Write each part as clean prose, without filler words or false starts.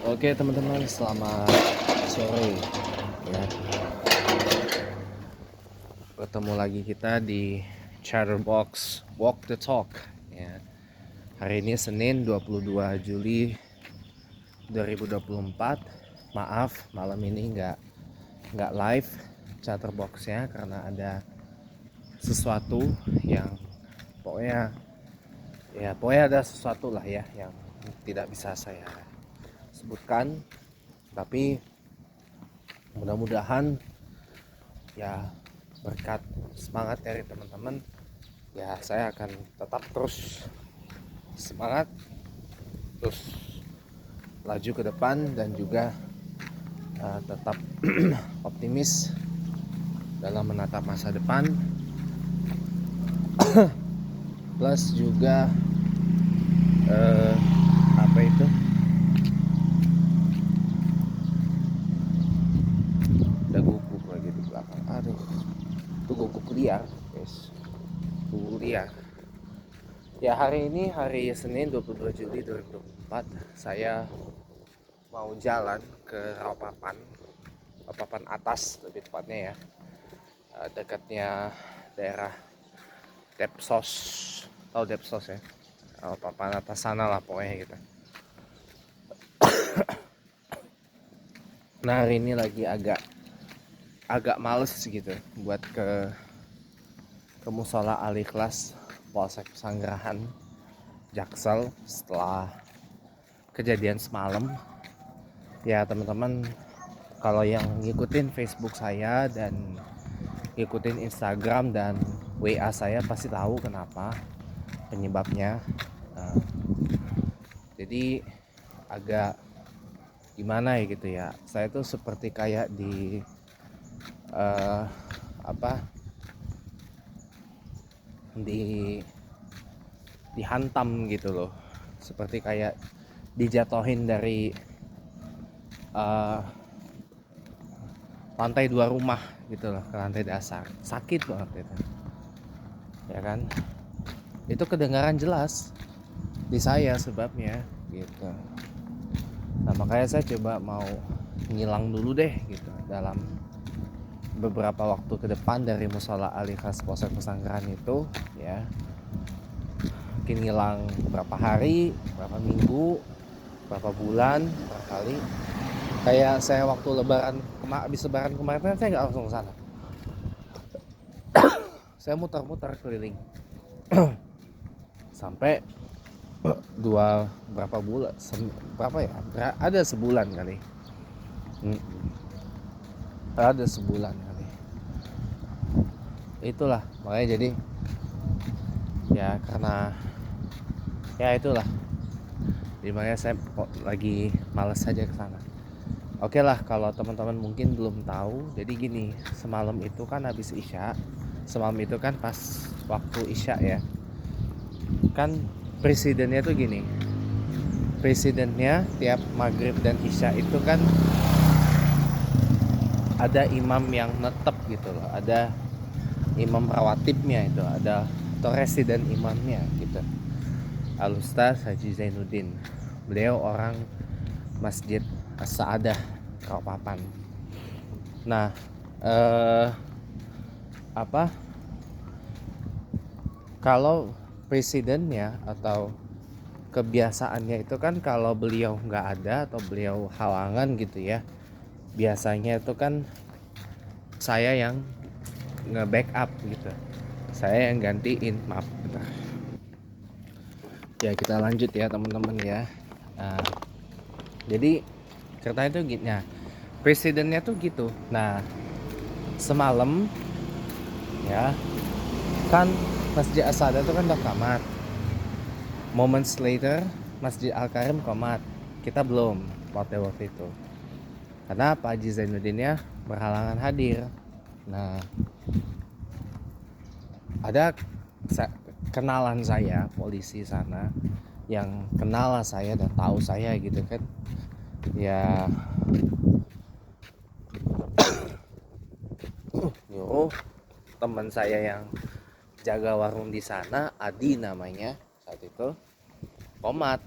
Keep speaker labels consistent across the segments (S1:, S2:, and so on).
S1: Oke teman-teman, selamat sore ya. Bertemu lagi kita di Chatterbox Walk the Talk ya. Hari ini Senin 22 Juli 2024. Maaf malam ini nggak live Chatterboxnya karena ada sesuatu yang pokoknya ada sesuatu lah ya yang tidak bisa saya sebutkan, tapi mudah-mudahan ya berkat semangat dari teman-teman ya saya akan tetap terus semangat, terus laju ke depan dan juga tetap optimis dalam menatap masa depan, plus juga apa itu ada guguk lagi di belakang. Aduh, itu guguk liar guys, guguk liar. Ya, hari ini hari Senin 22 Juli 2024 saya mau jalan ke Rawapapan atas lebih tepatnya ya, dekatnya daerah Depsos, tahu Depsos ya, Rawapapan atas sana lah pokoknya gitu. Nah, hari ini lagi agak males gitu buat ke musola Al-Ikhlas Polsek Pesanggerahan Jaksel setelah kejadian semalam. Ya teman-teman, kalau yang ngikutin Facebook saya dan ngikutin Instagram dan WA saya pasti tahu kenapa penyebabnya. Jadi agak gimana ya gitu ya, saya tuh seperti kayak dihantam gitu loh, seperti kayak dijatohin dari lantai 2 rumah gitu loh ke lantai dasar. Sakit banget itu ya kan, itu kedengaran jelas di saya sebabnya gitu. Nah makanya saya coba mau ngilang dulu deh gitu dalam beberapa waktu ke depan dari musola Al-Ikhlas Polsek Pesanggerahan itu ya. Mungkin ngilang berapa hari, berapa minggu, berapa bulan, barangkali. Kayak saya waktu habis lebaran kemarin kan saya nggak langsung ke sana. Saya muter-muter keliling sampai berapa bulan, ada sebulan kali. Ada sebulan kali. Itulah makanya jadi ya karena ya itulah dimana saya lagi males saja ke sana. Oke lah, kalau teman-teman mungkin belum tahu, jadi gini, semalam itu kan habis Isya, semalam itu kan pas waktu Isya ya, kan presidennya tuh gini, presidennya tiap maghrib dan Isya itu kan ada imam yang netep gitu loh, ada imam rawatibnya itu, ada atau residen imamnya gitu, Al-Ustaz Haji Zainuddin. Beliau orang Masjid As-Sa'adah Rawapapan. Nah kalau presidennya atau kebiasaannya itu kan kalau beliau nggak ada atau beliau halangan gitu ya, biasanya itu kan saya yang nge-backup gitu, saya yang gantiin. Maaf bentar. Ya kita lanjut ya teman-teman ya. Jadi ceritanya tuh gitu, nah presidennya tuh gitu. Nah semalam ya kan Masjid As-Sa'adah itu kan udah komat, moments later Masjid Al-Karim komat, kita belum waktu itu karena Pak Haji Zainuddin ya berhalangan hadir. Nah ada kenalan saya polisi sana yang kenal saya dan tahu saya gitu kan ya, nyuruh teman saya yang jaga warung di sana, Adi namanya saat itu, komat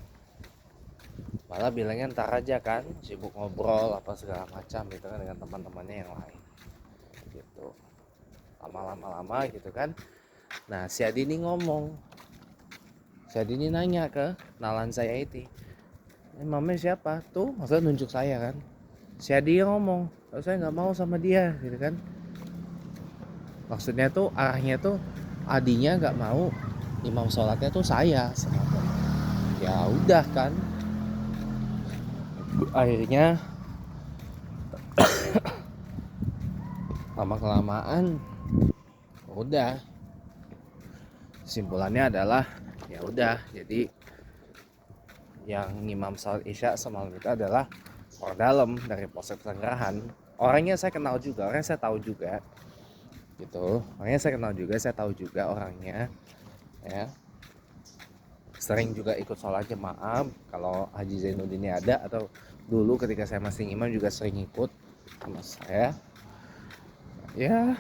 S1: malah bilangnya ntar aja kan, sibuk ngobrol apa segala macam gitu kan dengan teman-temannya yang lain gitu. Lama-lama gitu kan. Nah si Adi ini ngomong, si Adi ini nanya ke kenalan saya itu, mamanya siapa tuh, maksudnya nunjuk saya kan. Si Adi yang ngomong, saya nggak mau sama dia gitu kan. Maksudnya tuh arahnya tuh Adinya nggak mau imam sholatnya tuh saya sama. Ya udah kan, akhirnya lama kelamaan udah simpulannya adalah ya udah, jadi yang imam salat isya semalam itu adalah orang dalam dari Polsek Pesanggerahan. Orangnya saya kenal juga, orangnya saya tahu juga gitu, orangnya saya kenal juga, saya tahu juga orangnya ya. Sering juga ikut sholat jemaah kalau Haji Zainuddin ini ada, atau dulu ketika saya masih imam juga sering ikut sama saya ya.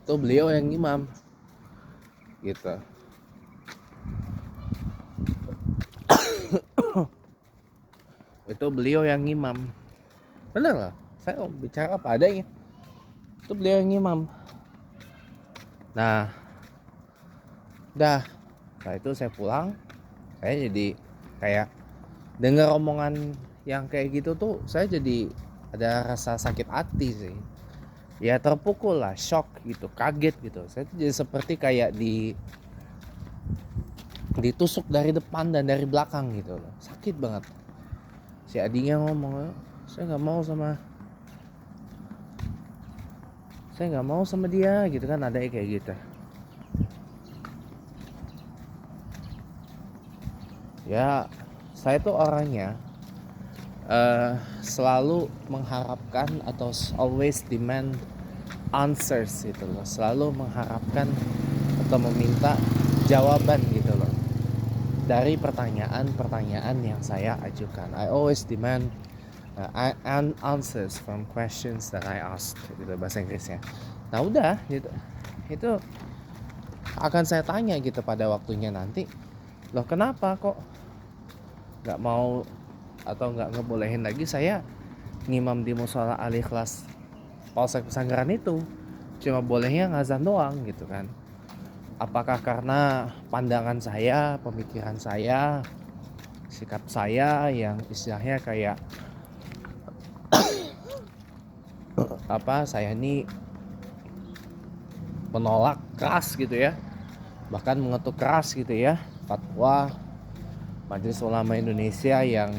S1: Itu beliau yang imam gitu. Itu beliau yang imam, bener lah, saya bicara apa adanya. Itu beliau yang imam. Nah setelah itu saya pulang, saya jadi kayak dengar omongan yang kayak gitu tuh, saya jadi ada rasa sakit hati sih. Ya terpukul lah, shock gitu, kaget gitu. Saya tuh jadi seperti kayak ditusuk dari depan dan dari belakang gitu loh. Sakit banget. Si Adinya ngomong, saya nggak mau sama dia gitu kan, ada kayak gitu. Ya saya tuh orangnya selalu mengharapkan atau always demand answers gitu loh, selalu mengharapkan atau meminta jawaban gitu loh dari pertanyaan-pertanyaan yang saya ajukan. I always demand answers from questions that I asked, gitu bahasa Inggrisnya. Nah udah gitu, itu akan saya tanya gitu pada waktunya nanti, loh kenapa kok nggak mau atau nggak ngebolehin lagi saya ngimam di musola Al-Ikhlas Polsek Pesanggerahan itu, cuma bolehnya ngazan doang gitu kan. Apakah karena pandangan saya, pemikiran saya, sikap saya yang istilahnya kayak saya ini menolak keras gitu ya, bahkan mengetuk keras gitu ya fatwa Majelis Ulama Indonesia yang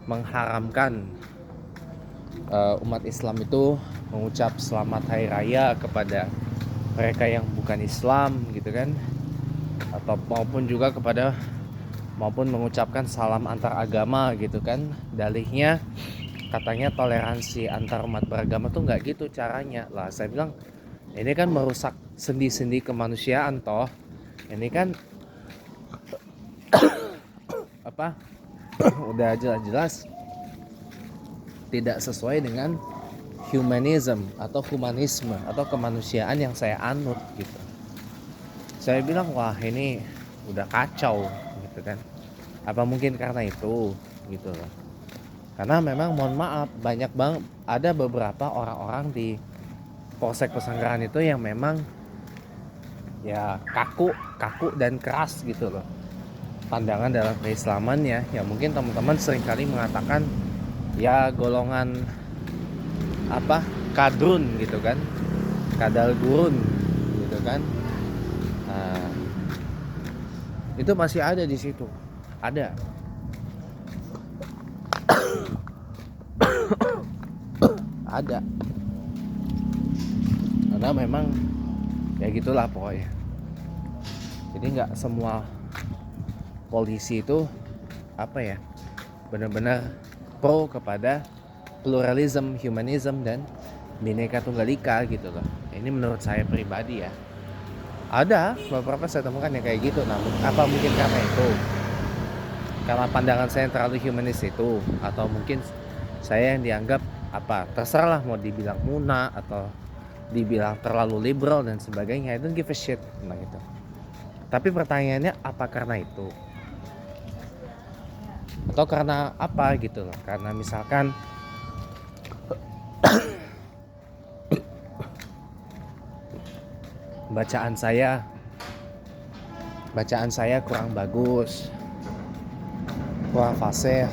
S1: mengharamkan umat Islam itu mengucap selamat hari raya kepada mereka yang bukan Islam gitu kan, atau maupun mengucapkan salam antar agama gitu kan. Dalihnya katanya toleransi antar umat beragama tuh nggak gitu caranya lah. Saya bilang ini kan merusak sendi-sendi kemanusiaan toh, ini kan udah jelas-jelas tidak sesuai dengan humanism atau humanisme atau kemanusiaan yang saya anut gitu. Saya bilang wah ini udah kacau gitu kan. Apa mungkin karena itu gitu loh. Karena memang mohon maaf banyak banget, ada beberapa orang-orang di Polsek Pesanggerahan itu yang memang ya kaku dan keras gitu loh pandangan dalam keislamannya. Ya mungkin teman-teman seringkali mengatakan ya golongan kadrun gitu kan, kadal gurun gitu kan. Nah, itu masih ada di situ, ada. Ada, karena memang ya gitulah pokoknya. Jadi nggak semua polisi itu benar-benar pro kepada pluralism, humanism dan Bhinneka Tunggal Ika gitu loh. Ini menurut saya pribadi ya. Ada beberapa saya temukan yang kayak gitu. Namun apa mungkin karena itu, karena pandangan saya yang terlalu humanis itu, atau mungkin saya yang dianggap terserah mau dibilang muna atau dibilang terlalu liberal dan sebagainya. I don't give a shit tentang itu. Tapi pertanyaannya apa karena itu? Atau karena apa gitu loh? Karena misalkan bacaan saya kurang bagus, kurang fasih,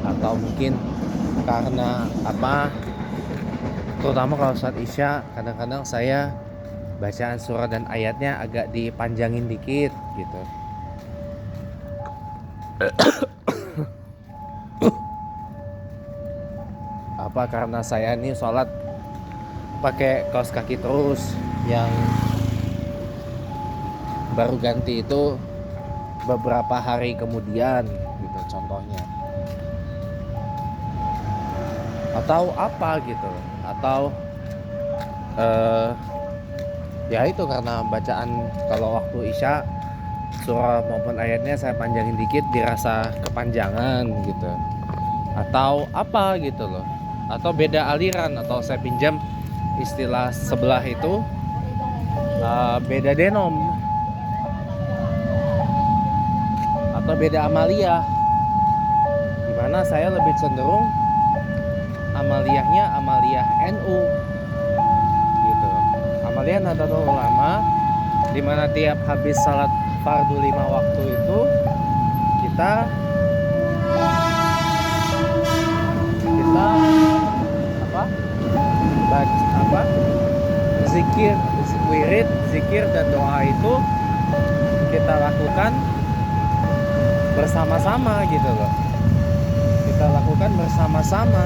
S1: atau mungkin karena apa, terutama kalau saat isya kadang-kadang saya bacaan surah dan ayatnya agak dipanjangin dikit gitu. Apa karena saya nih sholat pakai kaos kaki terus, yang baru ganti itu beberapa hari kemudian gitu contohnya, atau apa gitu, atau ya itu karena bacaan kalau waktu isya surah maupun ayatnya saya panjangin dikit dirasa kepanjangan gitu, atau apa gitu loh, atau beda aliran, atau saya pinjam istilah sebelah itu beda denom atau beda amaliyah, dimana saya lebih cenderung amaliyahnya amaliyah NU gitu, amaliyah Nahdlatul Ulama, dimana tiap habis salat fardu 5 waktu itu kita baca zikir, wirid, zikir dan doa itu kita lakukan bersama-sama gitu loh. Kita lakukan bersama-sama.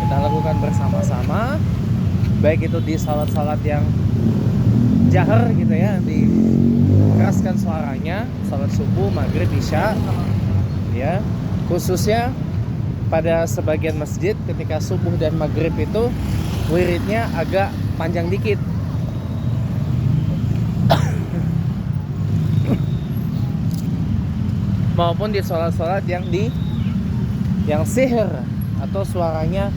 S1: Kita lakukan bersama-sama, baik itu di salat-salat yang jahar gitu ya, dikeraskan suaranya, salat subuh, maghrib, isya ya, khususnya pada sebagian masjid ketika subuh dan maghrib itu wiridnya agak panjang dikit. Maupun di sholat-sholat yang sihir atau suaranya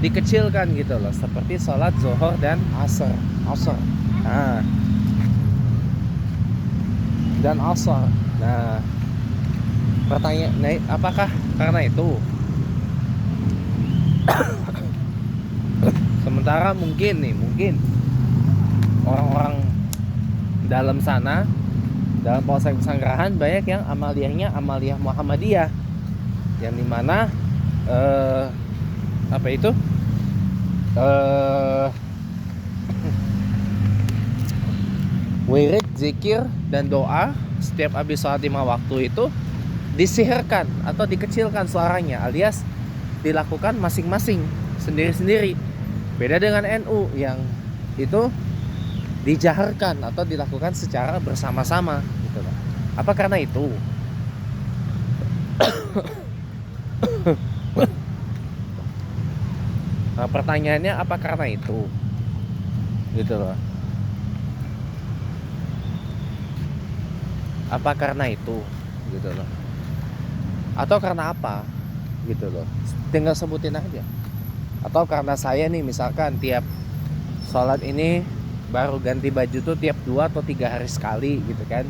S1: dikecilkan gitu loh, seperti sholat zuhur dan asar. Nah, dan asar. Nah, pertanyaan, apakah karena itu? Sementara mungkin orang-orang dalam sana, dalam polsek pesanggrahan, banyak yang amaliyahnya amaliyah Muhammadiyah, yang dimana wirid, zikir, dan doa setiap habis sholat 5 waktu itu disihirkan atau dikecilkan suaranya, alias dilakukan masing-masing sendiri-sendiri. Beda dengan NU yang itu dijaharkan atau dilakukan secara bersama-sama gitu loh. Apa karena itu? Nah, pertanyaannya apa karena itu? Gitu loh. Apa karena itu? Gitu loh. Atau karena apa? Gitu loh. Tinggal sebutin aja. Atau karena saya nih misalkan tiap sholat ini baru ganti baju tuh tiap 2 atau 3 hari sekali gitu kan.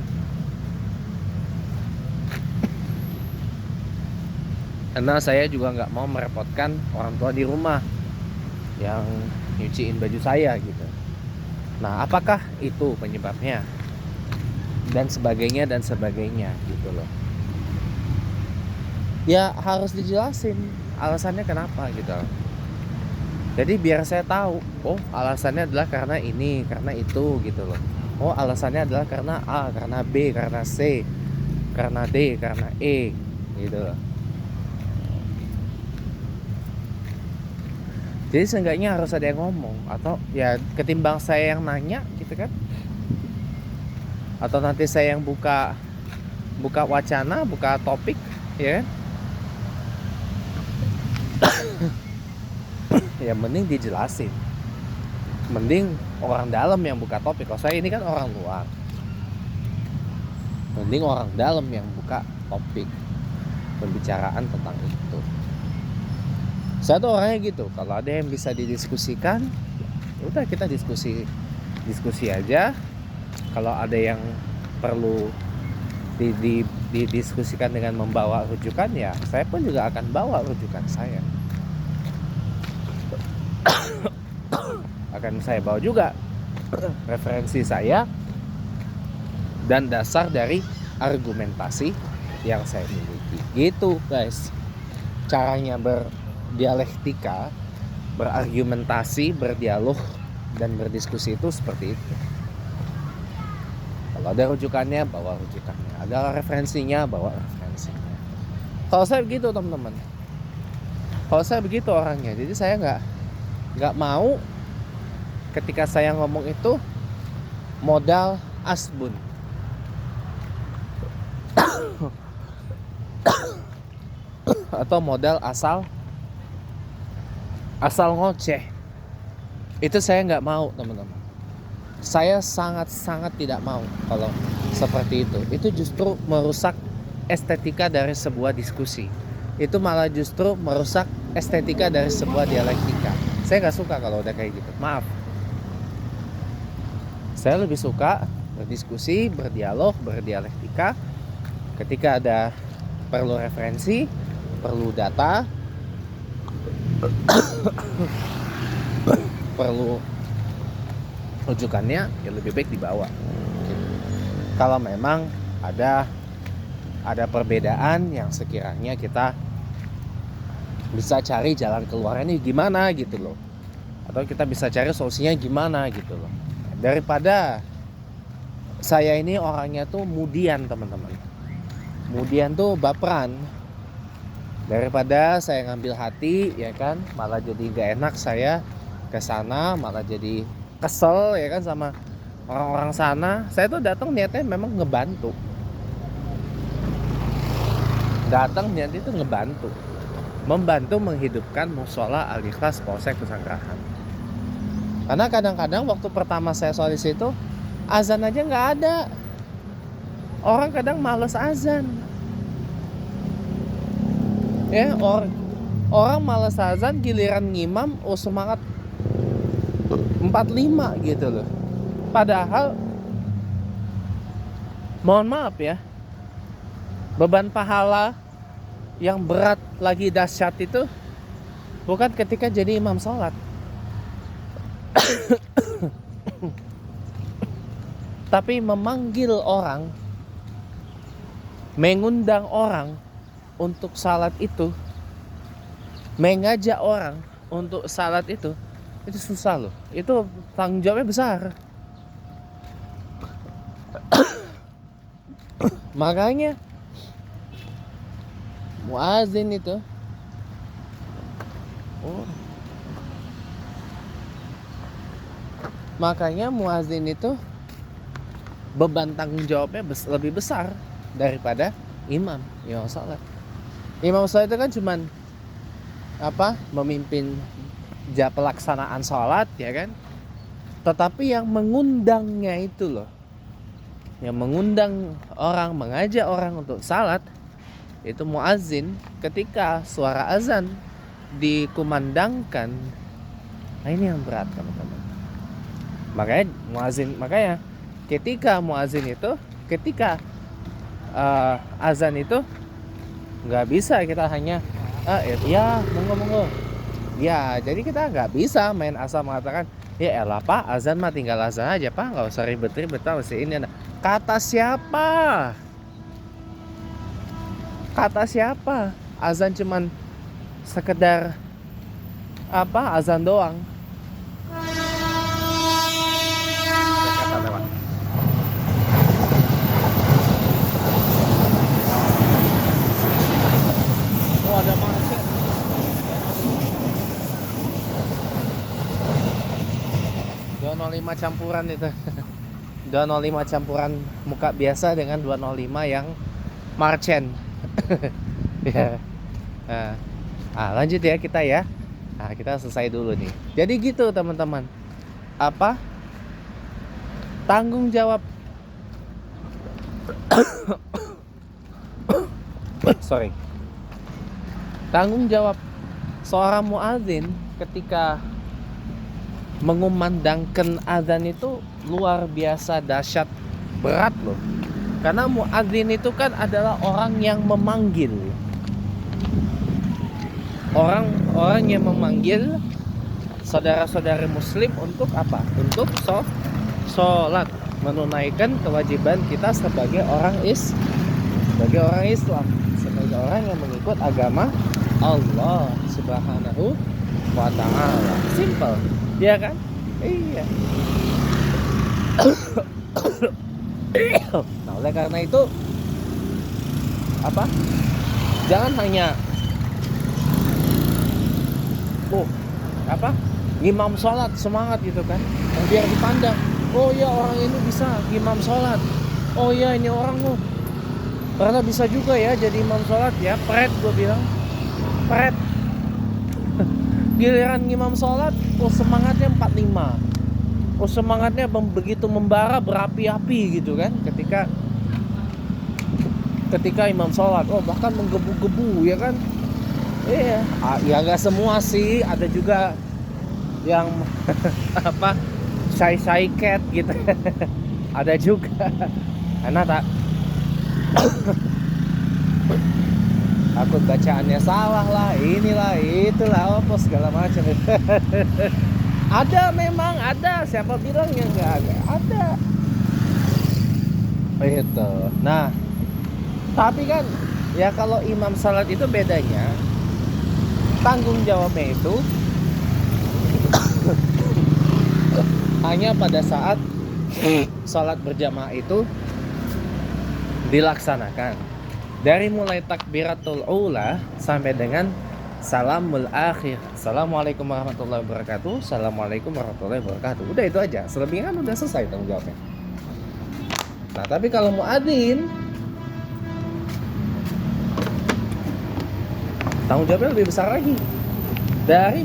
S1: Karena saya juga nggak mau merepotkan orang tua di rumah yang nyuciin baju saya gitu. Nah, apakah itu penyebabnya? Dan sebagainya gitu loh. Ya harus dijelasin alasannya kenapa gitu. Jadi biar saya tahu, oh alasannya adalah karena ini, karena itu gitu loh. Oh alasannya adalah karena A, karena B, karena C, karena D, karena E gitu loh. Jadi seenggaknya harus ada yang ngomong, atau ya ketimbang saya yang nanya gitu kan, atau nanti saya yang buka wacana, buka topik ya kan? Ya mending dijelasin, mending orang dalam yang buka topik. Kalau saya ini kan orang luar, mending orang dalam yang buka topik. pembicaraan tentang itu. Saya tuh orangnya gitu, kalau ada yang bisa didiskusikan, udah kita diskusi aja. Kalau ada yang perlu didiskusikan dengan membawa rujukan, ya saya pun juga akan bawa rujukan saya. Akan saya bawa juga referensi saya dan dasar dari argumentasi yang saya miliki. Gitu guys, caranya berdialektika, berargumentasi, berdialog dan berdiskusi itu seperti itu. Kalau ada rujukannya, bawa rujukannya. Ada referensinya, bawa referensinya. Kalau saya begitu teman-teman. Kalau saya begitu orangnya. Jadi saya nggak mau ketika saya ngomong itu modal asbun. Atau modal asal ngoceh. Itu saya nggak mau teman-teman. Saya sangat-sangat tidak mau kalau seperti itu. Itu justru merusak estetika dari sebuah diskusi. Itu malah justru merusak estetika dari sebuah dialektika. Saya nggak suka kalau udah kayak gitu. Maaf. Saya lebih suka berdiskusi, berdialog, berdialektika. Ketika ada perlu referensi, perlu data, perlu rujukannya, ya lebih baik dibawa. Kalau memang ada perbedaan yang sekiranya kita bisa cari jalan keluarnya gimana gitu loh, atau kita bisa cari solusinya gimana gitu loh. Daripada saya ini orangnya tuh mudian teman-teman, mudian tuh baperan. Daripada saya ngambil hati ya kan, malah jadi gak enak saya kesana, malah jadi kesel ya kan sama orang-orang sana. Saya tuh datang niatnya memang ngebantu. Datang niatnya itu ngebantu, membantu menghidupkan mushola Al-Ikhlas Polsek Pesanggerahan. Karena kadang-kadang waktu pertama saya sholat di situ, azan aja nggak ada. Orang kadang males azan. Ya, orang males azan, giliran ngimam, semangat 45 gitu loh. Padahal mohon maaf ya, beban pahala yang berat lagi dahsyat itu bukan ketika jadi imam sholat, tapi memanggil orang, mengundang orang untuk salat itu, mengajak orang untuk salat itu susah loh. Itu tanggung jawabnya besar. Makanya muazin itu beban tanggung jawabnya lebih besar daripada imam sholat. Imam sholat itu kan cuman memimpin pelaksanaan sholat ya kan. Tetapi yang mengundangnya itu loh, yang mengundang orang, mengajak orang untuk salat, itu muazin. Ketika suara azan dikumandangkan, nah ini yang berat teman-teman. Makanya ketika muazin itu, ketika azan itu nggak bisa kita hanya ya monggo. Ya jadi kita nggak bisa main asal mengatakan ya elah pak, azan mah tinggal azan aja pak, nggak usah ribet-ribet masih ini. Kata siapa? Azan cuman sekedar azan doang. Oh ada macet. 205 campuran itu. 205 campuran muka biasa dengan 205 yang marchen. Ya. Lanjut ya kita ya. Kita selesai dulu nih. Jadi gitu teman-teman. Tanggung jawab Tanggung jawab seorang muadzin ketika mengumandangkan azan itu luar biasa dahsyat, berat loh. Karena muadzin itu kan adalah orang yang memanggil. Orang yang memanggil saudara-saudari muslim untuk apa? Untuk sholat, menunaikan kewajiban kita sebagai orang Islam, sebagai orang yang mengikut agama Allah Subhanahu wa ta'ala. Simple, ya kan? Iya. Nah, oleh karena itu apa? Jangan hanya imam sholat semangat gitu kan, biar dipandang, oh ya orang ini bisa imam sholat, oh ya ini orang ternyata bisa juga ya jadi imam sholat ya. Pret, gue bilang pret. Giliran imam sholat, semangatnya 45, semangatnya begitu membara, berapi-api gitu kan, ketika imam sholat, bahkan menggebu-gebu ya kan. Iya, ya nggak semua sih, ada juga yang apa shy cat gitu. Ada juga, karena takut bacaannya salah lah, inilah itulah apa segala macam. Memang ada, siapa bilang ya nggak ada. Itu. Nah, tapi kan ya kalau imam salat itu bedanya, tanggung jawabnya itu hanya pada saat sholat berjamaah itu dilaksanakan, dari mulai takbiratul ula sampai dengan salamul akhir, assalamualaikum warahmatullahi wabarakatuh, assalamualaikum warahmatullahi wabarakatuh. Udah itu aja, selebihnya kan udah selesai tanggung jawabnya. Nah, tapi kalau muadzin, tanggung jawabnya lebih besar lagi. Dari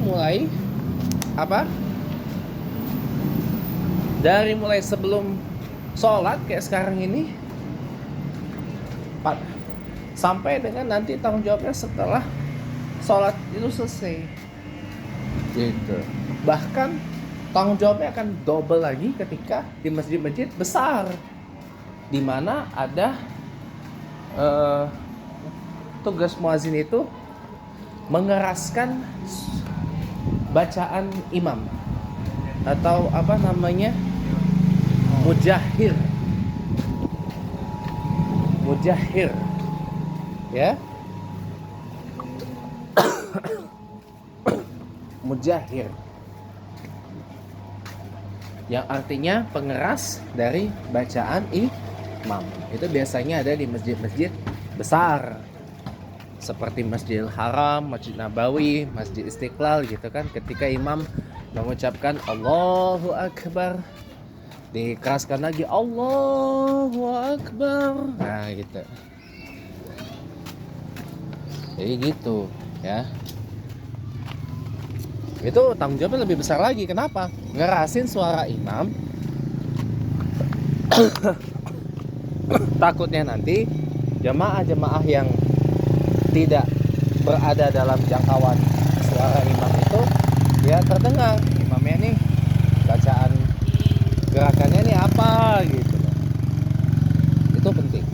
S1: mulai sebelum sholat kayak sekarang ini, sampai dengan nanti tanggung jawabnya setelah sholat itu selesai gitu. Bahkan tanggung jawabnya akan double lagi ketika di masjid-masjid besar, di mana ada tugas muadzin itu mengeraskan bacaan imam, atau mujahir ya. Mujahir yang artinya pengeras dari bacaan imam. Itu biasanya ada di masjid-masjid besar seperti Masjidil Haram, Masjid Nabawi, Masjid Istiqlal gitu kan. Ketika imam mengucapkan Allahu Akbar, dikeraskan lagi Allahu Akbar. Nah gitu. Jadi gitu ya. Itu tanggung jawabnya lebih besar lagi. Kenapa? Ngerasin suara imam. Takutnya nanti jemaah-jemaah yang tidak berada dalam jangkauan suara imam itu, ya terdengar imamnya nih bacaan gerakannya nih apa gitu. Itu penting.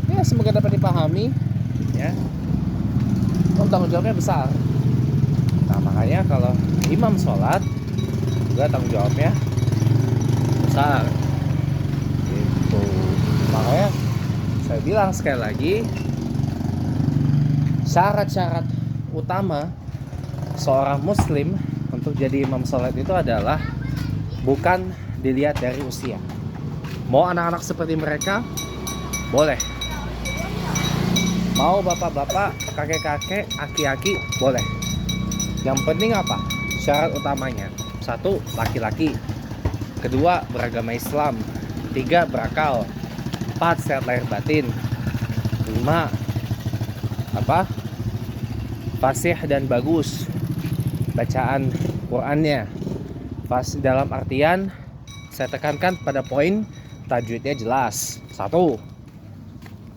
S1: Ya semoga dapat dipahami ya. Tanggung jawabnya besar. Nah makanya kalau imam sholat juga tanggung jawabnya besar gitu. Makanya saya bilang sekali lagi, syarat-syarat utama seorang muslim untuk jadi imam sholat itu adalah bukan dilihat dari usia. Mau anak-anak seperti mereka boleh, mau bapak-bapak, kakek-kakek, aki-aki boleh. Yang penting apa? Syarat utamanya, 1. laki-laki, 2. beragama Islam, 3. berakal, 4. sehat lahir batin, 5. fasih dan bagus bacaan Qur'annya. Dalam artian saya tekankan pada poin tajwidnya jelas, 1.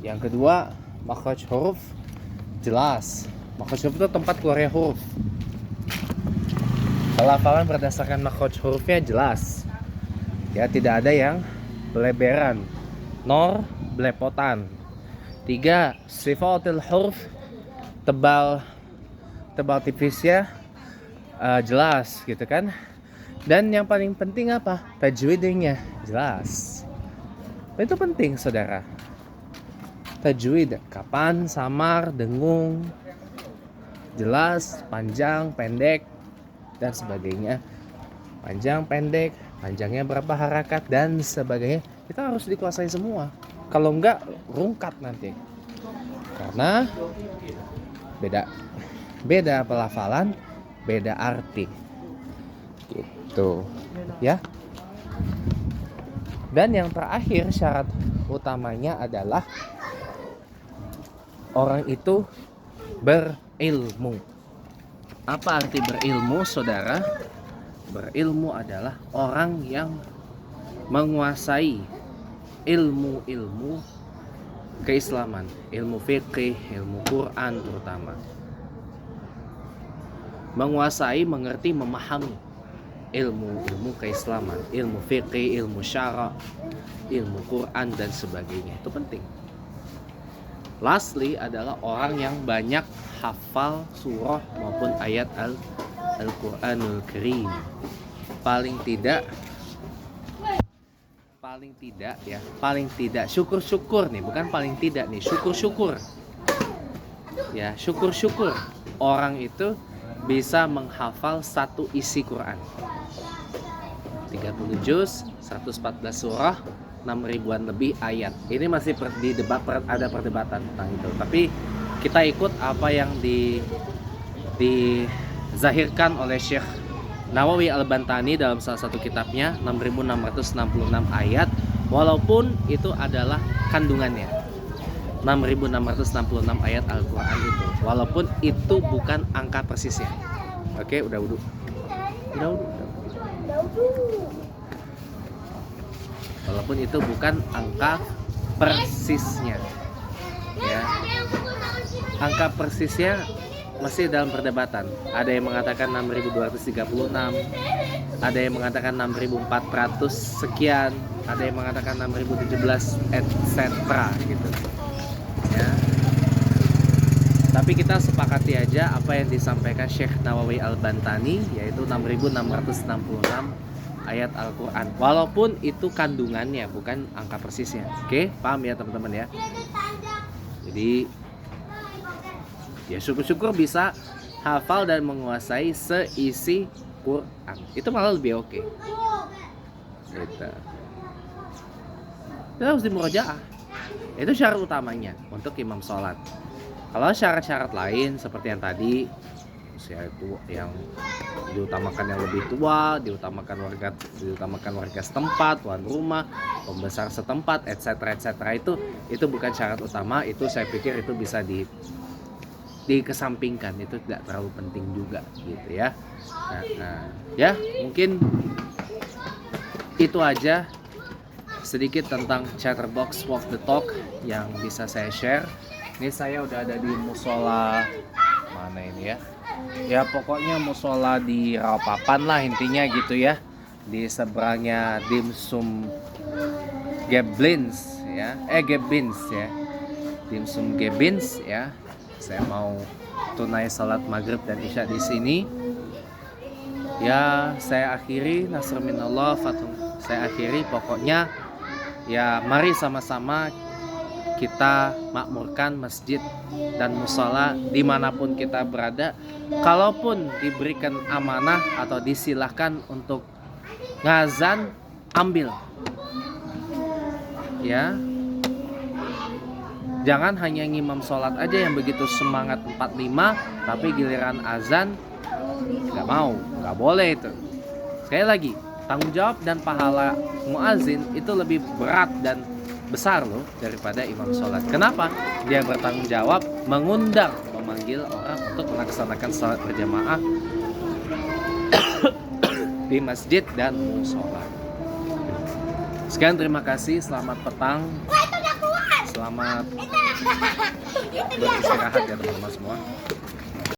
S1: Yang kedua, makhraj huruf jelas. Makhraj huruf itu tempat keluarnya huruf. Pelafalan berdasarkan makhraj hurufnya jelas. Ya, tidak ada yang beleberan, nor belepotan. 3. Sifatul huruf, tebal tipisnya jelas gitu kan. Dan yang paling penting apa? Tajwidnya jelas. Itu penting saudara. Tajwid, kapan, samar, dengung, jelas, panjang, pendek, dan sebagainya. Panjang, pendek, panjangnya berapa harakat, dan sebagainya. Kita harus dikuasai semua. Kalau enggak, rungkat nanti. Karena beda pelafalan, beda arti. Gitu. Ya. Dan yang terakhir, syarat utamanya adalah orang itu berilmu. Apa arti berilmu, saudara? Berilmu adalah orang yang menguasai ilmu-ilmu keislaman, ilmu fikih, ilmu Quran terutama. Menguasai, mengerti, memahami ilmu keislaman, ilmu fikih, ilmu syara, ilmu Quran dan sebagainya. Itu penting. Lastly adalah orang yang banyak hafal surah maupun ayat Al-Quranul Karim. Paling tidak syukur-syukur nih, bukan paling tidak nih, syukur-syukur. Ya, syukur-syukur orang itu bisa menghafal satu isi Quran. 30 juz, 114 surah, 6 ribuan lebih ayat. Ini masih ada perdebatan tentang itu. Tapi kita ikut apa yang dizahirkan oleh Syekh Nawawi Al-Bantani dalam salah satu kitabnya, 6.666 ayat. Walaupun itu adalah kandungannya, 6.666 ayat Al-Quran itu. Walaupun itu bukan angka persisnya. Oke, udah wudu. Walaupun itu bukan angka persisnya, ya. Angka persisnya masih dalam perdebatan. Ada yang mengatakan 6.236, ada yang mengatakan 6.400 sekian, ada yang mengatakan 6.017, etc. gitu. Ya. Tapi kita sepakati aja apa yang disampaikan Syekh Nawawi Al-Bantani, yaitu 6.666 ayat Al-Quran. Walaupun itu kandungannya, bukan angka persisnya. Oke, paham ya teman-teman ya? Jadi ya syukur-syukur bisa hafal dan menguasai seisi Quran. Itu malah lebih oke. Gitu. Itu harus dimurojaah. Itu syarat utamanya untuk imam sholat. Kalau syarat-syarat lain seperti yang tadi, yaitu yang diutamakan yang lebih tua, diutamakan warga setempat, tuan rumah, pembesar setempat, etc. itu bukan syarat utama. Itu saya pikir itu bisa dikesampingkan, itu tidak terlalu penting juga gitu ya. Nah, ya mungkin itu aja sedikit tentang Chatterbox Walk the Talk yang bisa saya share. Ini saya udah ada di musola mana ini ya? Ya pokoknya musola di Rawapapan lah intinya gitu ya. Di seberangnya Dimsum Gebins ya. Gebins ya. Dimsum Gebins ya. Saya mau tunai salat maghrib dan isya di sini. Ya saya akhiri, nasr minallah, saya akhiri pokoknya ya mari sama-sama kita makmurkan masjid dan musola dimanapun kita berada. Kalaupun diberikan amanah atau disilahkan untuk ngazan, ambil ya. Jangan hanya ngimam sholat aja yang begitu semangat 45, tapi giliran azan nggak mau, nggak boleh itu. Sekali lagi, tanggung jawab dan pahala muazin itu lebih berat dan besar loh daripada imam sholat. Kenapa? Dia bertanggung jawab mengundang, memanggil orang untuk melaksanakan sholat berjamaah di masjid dan musola. Sekian, terima kasih, selamat petang, selamat beristirahat ya teman-teman semua.